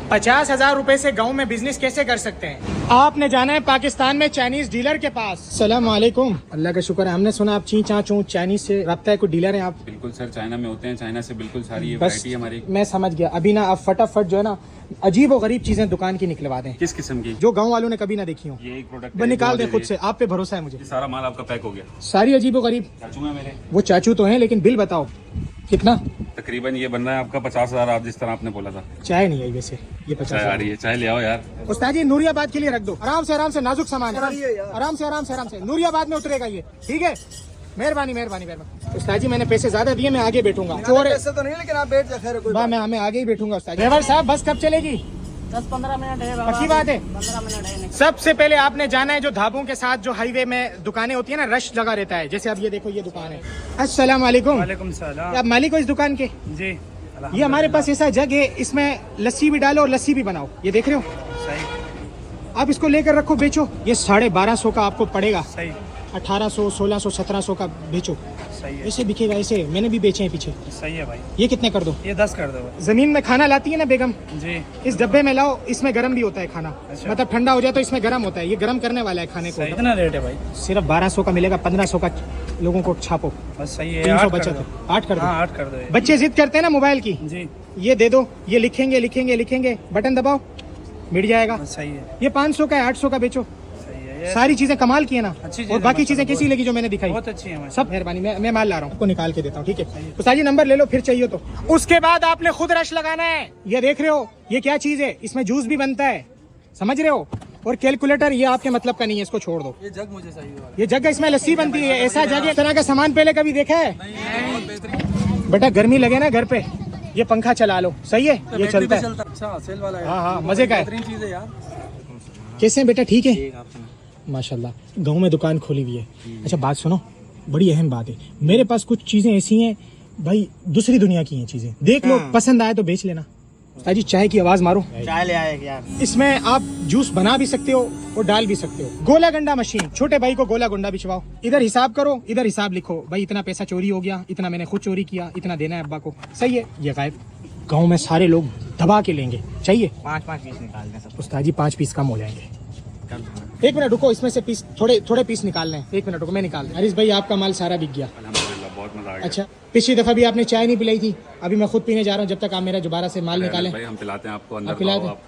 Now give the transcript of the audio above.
50,000 रुपए से गांव में बिजनेस कैसे कर सकते हैं? आपने जाना है पाकिस्तान में चाइनीज डीलर के पास। सलाम वालेकुम। अल्लाह का शुक्र है, हमने सुना आप ची चा चू चाइनीज से रब्ता है, कोई डीलर है आप? बिल्कुल सर, चाइना में होते हैं, चाइना से बिल्कुल सारी ये बस वैरायटी हमारी। मैं समझ गया। अभी ना आप फटाफट जो है ना अजीब और गरीब चीजें दुकान की निकलवा दें। किस किस्म की? जो गाँव वालों ने कभी ना देखी हो। ये एक प्रोडक्ट वो निकाल दें खुद से, आप पे भरोसा है मुझे। सारा माल आपका पैक हो गया। सारी अजीब और गरीब चाचू है मेरे। वो चाचू तो हैं, लेकिन बिल बताओ कितना? तकरीबन ये बन रहा है आपका 50,000, आप जिस तरह आपने बोला था। चाय नहीं आई वैसे, ये 50। चाय आ रही है, चाय ले आओ यार। उस्ताद जी नूरियाबाद के लिए रख दो, आराम से नाजुक सामान है, आराम से नूरियाबाद में उतरेगा ये, ठीक है? मेहरबानी मेहरबानी मेहरबानी। उस्ताद जी मैंने पैसे ज्यादा दिए, मैं आगे बैठूंगा। चोर पैसे तो नहीं, लेकिन आप बैठ जाए। मैं आगे ही बैठूंगा। उस्ताद ड्राइवर साहब बस कब चलेगी? 10-15 मिनट है। पक्की बात है? 15 मिनट है। सबसे पहले आपने जाना है जो ढाबों के साथ जो हाईवे में दुकानें होती है ना, रश लगा रहता है। जैसे अब ये देखो, ये दुकान है। अस्सलाम वालेकुम। वालेकुम सलाम। आप मालिक हो इस दुकान के? जी। ये हमारे पास ऐसा जग है, इसमें लस्सी भी डालो और लस्सी भी बनाओ। ये देख रहे हो? सही। आप इसको लेकर रखो, बेचो। ये 1250 का आपको पड़ेगा। सही। 1800, 1600, 1700 का बेचो। सही है। ऐसे बिकेगा, ऐसे मैंने भी बेचे हैं पीछे। सही है भाई। ये कितने कर दो? ये 10 कर दो। जमीन में खाना लाती है ना बेगम, जी। इस डब्बे में लाओ, इसमें गर्म भी होता है खाना। अच्छा। मतलब ठंडा हो जाए तो इसमें गर्म होता है, ये गर्म करने वाला है खाने को। कितना रेट है भाई? सिर्फ 1200 का मिलेगा, 1500 का लोगों को छापो। बस सही है। 300 8 कर बचत दो। है। 8 कर दो। हाँ 8 कर दो। बच्चे जिद करते हैं ना मोबाइल की, जी। ये दे दो, ये लिखेंगे, बटन दबाओ, मिट जाएगा। सही है। ये 500 का है, 800 का बेचो। सही है। ये सारी चीजें कमाल की है ना। अच्छी चीज़ और है, बाकी माशाल्लाह, चीजें कैसी लगी जो मैंने दिखाई? बहुत अच्छी है। सब मेहरबानी, मैं माल ला रहा हूँ, आपको निकाल के देता हूँ, ठीक है? उस्ताद जी नंबर ले लो, फिर चाहिए तो। उसके बाद आपने खुद रश लगाना है। ये देख रहे हो, ये क्या चीज है? इसमें जूस भी बनता है, समझ रहे हो? और कैलकुलेटर ये आपके मतलब का नहीं है, इसको छोड़ दो। ये जग मुझे सही हुआ। ये जगह इसमें लस्सी बनती है, ऐसा जगह इस तरह का सामान पहले कभी देखा है? बेटा गर्मी लगे ना घर पे, ये पंखा चला लो, सही है? ये चलता है। अच्छा सेल वाला है। हाँ मजे का है। बेहतरीन चीज है यार। कैसे हैं बेटा, ठीक है? माशाल्लाह, गांव में दुकान खोली हुई है। अच्छा बात सुनो, बड़ी अहम बात है, मेरे पास कुछ चीजें ऐसी हैं भाई, दूसरी दुनिया की हैं चीजें, देख लो, पसंद आए तो बेच लेना। उस्ताद जी चाय की आवाज मारो। चाय ले आए यार। इसमें आप जूस बना भी सकते हो और डाल भी सकते हो। गोला गंडा मशीन, छोटे भाई को गोला गुंडा बिछवाओ, इधर हिसाब करो, इधर हिसाब लिखो, भाई इतना पैसा चोरी हो गया, इतना मैंने खुद चोरी किया, इतना देना है अब्बा को, सही है? ये गायब। गाँव में सारे लोग दबा के लेंगे, चाहिए? 5-5 पीस निकाल दें सब। उस्ताद जी 5 पीस कम हो जाएंगे। एक मिनट रुको, इसमें से पीस थोड़े पीस निकालने हैं। 1 मिनट रुको, मैं निकाल दूं। हरीश भाई आपका माल सारा बिक गया। अल्हम्दुलिल्लाह, बहुत मजा आ गया। अच्छा पिछली दफा भी आपने चाय नहीं पिलाई थी, अभी मैं खुद पीने जा रहा हूँ, जब तक आप मेरा दोबारा से माल निकालें। भाई हम पिलाते हैं आपको, अंदर आप पिला आओ दें। आप।